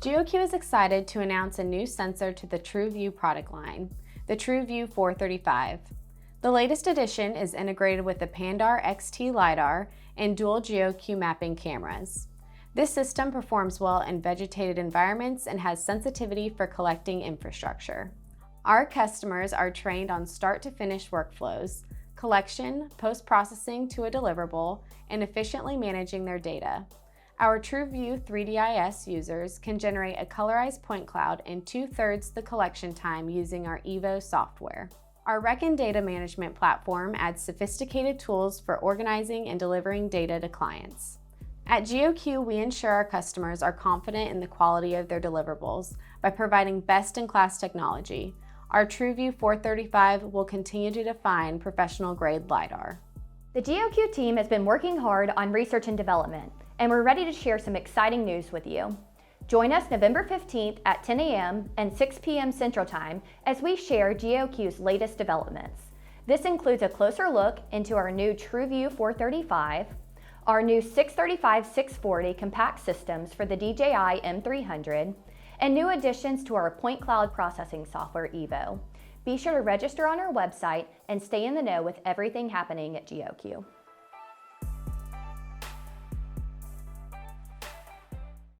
GeoCue is excited to announce a new sensor to the TrueView product line, the TrueView 435. The latest addition is integrated with the Pandar XT LIDAR and dual GeoCue Mapping Cameras. This system performs well in vegetated environments and has sensitivity for collecting infrastructure. Our customers are trained on start-to-finish workflows, collection, post-processing to a deliverable, and efficiently managing their data. Our TrueView 3DIS users can generate a colorized point cloud in 2/3 the collection time using our EVO software. Our Reckon data management platform adds sophisticated tools for organizing and delivering data to clients. At GeoCue, we ensure our customers are confident in the quality of their deliverables by providing best-in-class technology. Our TrueView 435 will continue to define professional-grade LIDAR. The GeoCue team has been working hard on research and development, and we're ready to share some exciting news with you. Join us November 15th at 10 a.m. and 6 p.m. Central Time as we share GeoCue's latest developments. This includes a closer look into our new TrueView 435, our new 635-640 compact systems for the DJI M300, and new additions to our point cloud processing software EVO. Be sure to register on our website and stay in the know with everything happening at GeoCue.